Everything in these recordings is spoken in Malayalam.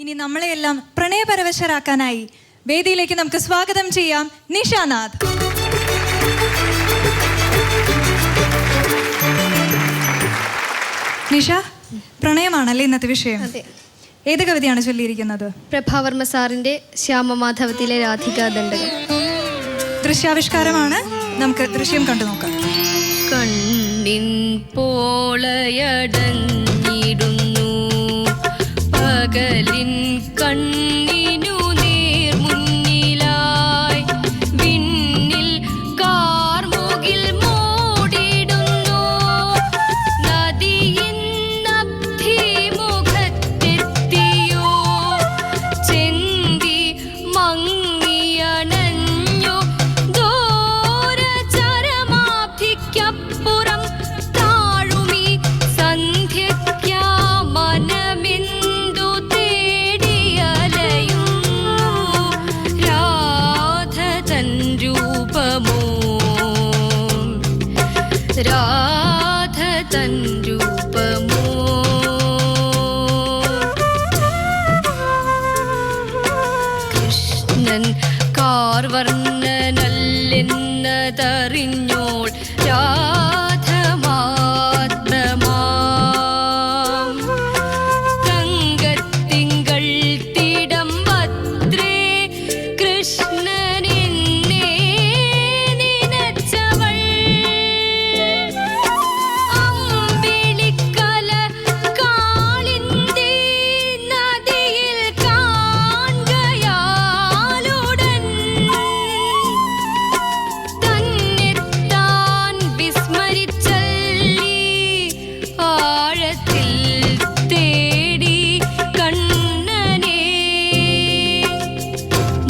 ഇനി നമ്മളെയെല്ലാം പ്രണയപരവശരാക്കാനായി വേദിയിലേക്ക് നമുക്ക് സ്വാഗതം ചെയ്യാം നിഷാനാഥ്. നിഷ, പ്രണയമാണല്ലേ ഇന്നത്തെ വിഷയം? ഏത് കവിതയാണ് ചൊല്ലിയിരിക്കുന്നത്? പ്രഭാവർമ്മ സാറിന്റെ ശ്യാമമാധവത്തിലെ രാധികാ ദണ്ഡകം. ദൃശ്യാവിഷ്കാരമാണ്, നമുക്ക് ദൃശ്യം കണ്ടു നോക്കാം. കണ്ണിൻ പോളയടഞ്ഞിടുന്നു പകലിൻ കണ്ണിനു നേർമുന്നിലായി വിണ്ണിൽ കാർമുകിൽ മൂടിടുന്നു നദിയിൻ അഭിമുഖത്തെത്തിയോ ചെന്തി മങ്ങിയണഞ്ഞു ദൂരചരമാഭിക്കപ്പുറം താഴുമി സന്ധ്യയ്ക്കാമനമെന്തു തേടിയലയുന്നു രാധ തൻ രൂപമോ രാധ തൻ രൂപമോ കൃഷ്ണൻ കാർവർണ്ണനല്ലെന്നതറിഞ്ഞോൾ രാധമാത്രമാം തങ്കത്തിങ്കൾ തിടമ്പത്രേ കൃഷ്ണനെന്നെ നിനച്ചവൾ അമ്പിളിക്കല കാളിന്തി നദിയിൽ കാൺകയാലുടൻ തന്നെത്താൻ വിസ്മരിച്ചല്ലി ആഴത്തിൽ തേടി കണ്ണനെ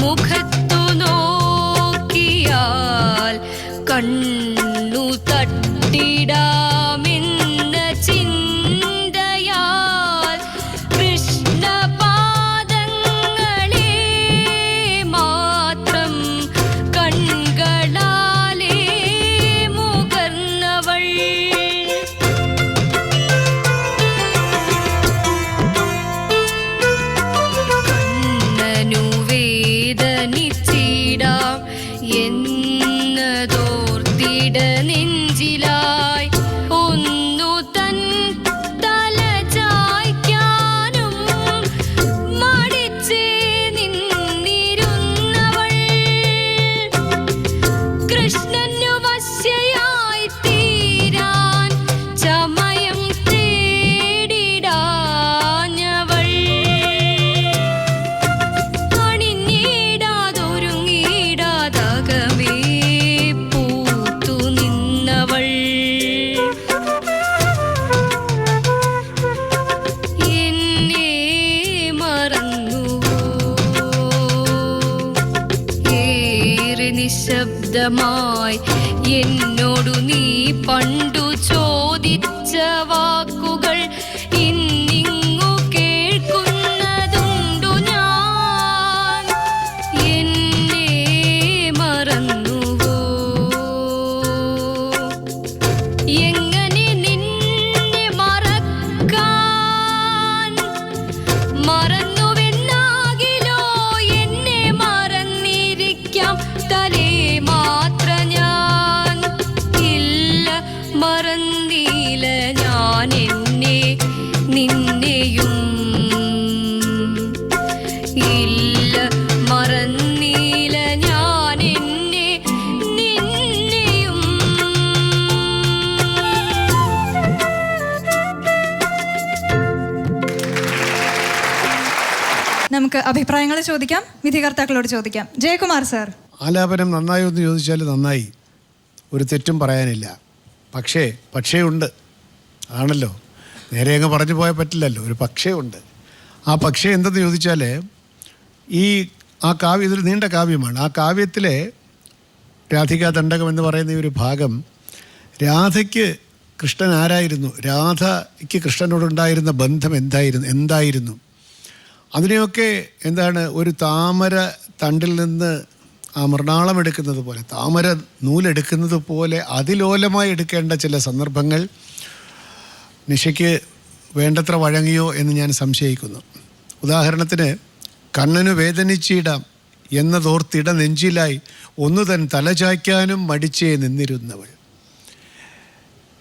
മുഖത്തു നോക്കിയാൽ കണ്ണു തട്ടിടാമെന്ന ചിന്തയാൽ കൃഷ്ണപാദങ്ങളെ മാത്രം കൺകളാലേ മുകർന്നവൾ കണ്ണനു വേദനിച്ചിടാം എന്നതോർത്തിട നെഞ്ചിലായി ഒന്നു തൻ തല ചായ്ക്കാനും മടിച്ചേ നിന്നിരുന്നവൾ കൃഷ്ണനു വശ്യയായി തീരാൻ ചമയം തേടിടാഞ്ഞവൾ അണിഞ്ഞിടാതൊരുങ്ങിടാതകമേ പൂത്തു നിന്നവൾ എന്നെ മറന്നുവോ ഏറെ നിശബ്ദമായി എന്നോടു നീ പണ്ടു ചോദിച്ച വാക്കുകൾ ഇന്നിങ്ങു കേൾക്കുന്നതുണ്ടു ഞാൻ എന്നെ മറന്നുവോ എങ്ങനെ നിന്നെ മറക്കാൻ മറന്നുവെന്നാകിലോ എന്നെ മറന്നിരിക്കാം തലേ മാത്ര ഞാൻ ഇല്ല മറന്നീല ഞാൻ എന്നെ നിന്നെയും ഇല്ല മറന്നീല ഞാൻ എന്നെ നിന്നെയും നമുക്ക് അഭിപ്രായങ്ങൾ ചോദിക്കാം, വിധികർത്താക്കളോട് ചോദിക്കാം. ജയകുമാർ സാർ. ആലാപനം നന്നായോ എന്ന് ചോദിച്ചാൽ നന്നായി, ഒരു തെറ്റും പറയാനില്ല. പക്ഷേ ഉണ്ട് ആണല്ലോ, നേരെ അങ്ങ് പറഞ്ഞു പോയാൽ പറ്റില്ലല്ലോ, ഒരു പക്ഷേ ഉണ്ട്. ആ പക്ഷേ എന്തെന്ന് ചോദിച്ചാൽ ആ കാവ്യം ഇതൊരു നീണ്ട കാവ്യമാണ്. ആ കാവ്യത്തിലെ രാധികാ ദണ്ഡകം എന്ന് പറയുന്ന ഈ ഒരു ഭാഗം, രാധയ്ക്ക് കൃഷ്ണൻ ആരായിരുന്നു, രാധയ്ക്ക് കൃഷ്ണനോടുണ്ടായിരുന്ന ബന്ധം എന്തായിരുന്നു അതിനെയൊക്കെ ഒരു താമര തണ്ടിൽ നിന്ന് ആ മൃണാളം എടുക്കുന്നത് പോലെ, താമര നൂലെടുക്കുന്നത് പോലെ അതിലോലമായി എടുക്കേണ്ട ചില സന്ദർഭങ്ങൾ നിഷയ്ക്ക് വേണ്ടത്ര വഴങ്ങിയോ എന്ന് ഞാൻ സംശയിക്കുന്നു. ഉദാഹരണത്തിന്, കണ്ണനു വേദനിച്ചിടാം എന്നതോർത്തിട നെഞ്ചിലായി ഒന്നു തൻ തലചായ്ക്കാനും മടിച്ചേ നിന്നിരുന്നവൾ.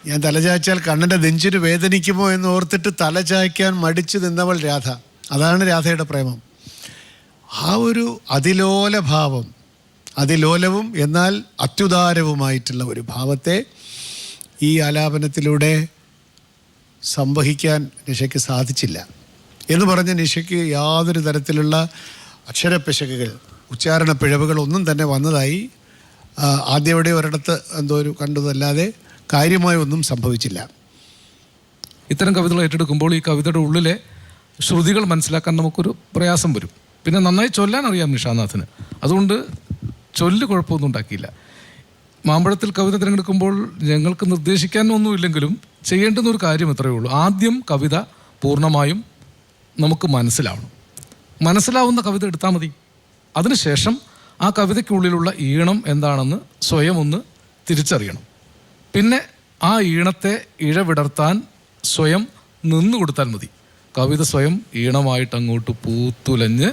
ഞാൻ തലചായ്ച്ചാൽ കണ്ണൻ്റെ നെഞ്ചിന് വേദനിക്കുമോ എന്ന് ഓർത്തിട്ട് തലചായ്ക്കാൻ മടിച്ചു നിന്നവൾ രാധ. അതാണ് രാധയുടെ പ്രേമം. ആ ഒരു അതിലോല ഭാവം, അതിലോലവും എന്നാൽ അത്യുദാരവുമായിട്ടുള്ള ഒരു ഭാവത്തെ ഈ ആലാപനത്തിലൂടെ സംവഹിക്കാൻ നിഷയ്ക്ക് സാധിച്ചില്ല. എന്ന് പറഞ്ഞ് നിഷയ്ക്ക് യാതൊരു തരത്തിലുള്ള അക്ഷരപ്പിശകുകൾ, ഉച്ചാരണ പിഴവുകൾ ഒന്നും തന്നെ വന്നതായി ആദ്യവിടെ ഒരിടത്ത് എന്തോ ഒരു കണ്ടതല്ലാതെ കാര്യമായി ഒന്നും സംഭവിച്ചില്ല. ഇത്തരം കവിതകൾ ഏറ്റെടുക്കുമ്പോൾ ഈ കവിതയുടെ ഉള്ളിലെ ശ്രുതികൾ മനസ്സിലാക്കാൻ നമുക്കൊരു പ്രയാസം വരും. പിന്നെ നന്നായി ചൊല്ലാൻ അറിയാം നിഷാനാഥിന്, അതുകൊണ്ട് ചൊല്ല് കുഴപ്പമൊന്നും ഉണ്ടാക്കിയില്ല. മാമ്പഴത്തിൽ കവിത തിരഞ്ഞെടുക്കുമ്പോൾ ഞങ്ങൾക്ക് നിർദ്ദേശിക്കാനൊന്നുമില്ലെങ്കിലും ചെയ്യേണ്ടുന്ന ഒരു കാര്യം ഇത്രയേ ഉള്ളൂ. ആദ്യം കവിത പൂർണ്ണമായും നമുക്ക് മനസ്സിലാവണം. മനസ്സിലാവുന്ന കവിത എടുത്താൽ മതി. അതിനുശേഷം ആ കവിതയ്ക്കുള്ളിലുള്ള ഈണം എന്താണെന്ന് സ്വയം ഒന്ന് തിരിച്ചറിയണം. പിന്നെ ആ ഈണത്തെ ഇഴവിടർത്താൻ സ്വയം നിന്നു കൊടുത്താൽ മതി. കവിത സ്വയം ഈണമായിട്ട് അങ്ങോട്ട് പൂത്തുലഞ്ഞ്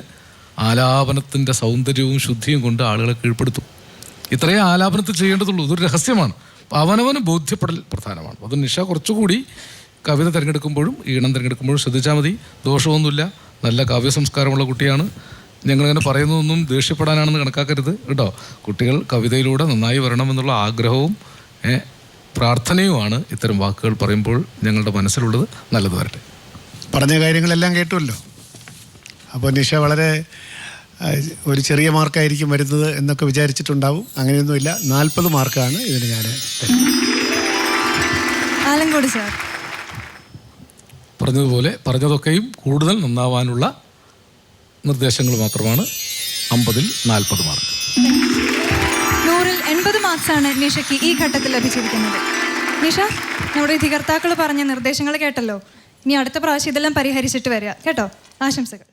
ആലാപനത്തിൻ്റെ സൗന്ദര്യവും ശുദ്ധിയും കൊണ്ട് ആളുകളെ കീഴ്പ്പെടുത്തും. ഇത്രയേ ആലാപനത്തിൽ ചെയ്യേണ്ടതുള്ളൂ. ഇതൊരു രഹസ്യമാണ്. അവനവന് ബോധ്യപ്പെടൽ പ്രധാനമാണ്. അത് നിഷ കുറച്ചുകൂടി കവിത തിരഞ്ഞെടുക്കുമ്പോഴും ഈണം തിരഞ്ഞെടുക്കുമ്പോഴും ശ്രദ്ധിച്ചാൽ മതി. ദോഷമൊന്നുമില്ല. നല്ല കാവ്യ സംസ്കാരമുള്ള കുട്ടിയാണ്. ഞങ്ങളിങ്ങനെ പറയുന്നതൊന്നും ദേഷ്യപ്പെടാനാണെന്ന് കണക്കാക്കരുത് കേട്ടോ. കുട്ടികൾ കവിതയിലൂടെ നന്നായി വരണമെന്നുള്ള ആഗ്രഹവും പ്രാർത്ഥനയുമാണ് ഇത്തരം വാക്കുകൾ പറയുമ്പോൾ ഞങ്ങളുടെ മനസ്സിലുള്ളത്. നല്ലത് വരട്ടെ. പറഞ്ഞ കാര്യങ്ങളെല്ലാം കേട്ടുമല്ലോ. അപ്പോൾ നിഷ വളരെ ഒരു ചെറിയ മാർക്കായിരിക്കും വരുന്നത് എന്നൊക്കെ വിചാരിച്ചിട്ടുണ്ടാവും. അങ്ങനെയൊന്നുമില്ല. 40 മാർക്കാണ് ഇതിന് ഞാൻ ആലങ്കോട് സാർ പറഞ്ഞതുപോലെ പറഞ്ഞതൊക്കെയും കൂടുതൽ നന്നാവാനുള്ള നിർദ്ദേശങ്ങൾ മാത്രമാണ്. 50-ൽ 40 മാർക്ക്. 100-ൽ 80 മാർക്സാണ് നിഷയ്ക്ക് ഈ ഘട്ടത്തിൽ ലഭിച്ചിരിക്കുന്നത്. നിഷ, നമ്മുടെ വിധികർത്താക്കൾ പറഞ്ഞ നിർദ്ദേശങ്ങൾ കേട്ടല്ലോ. ഇനി അടുത്ത പ്രാവശ്യം ഇതെല്ലാം പരിഹരിച്ചിട്ട് വരിക കേട്ടോ. ആശംസകൾ.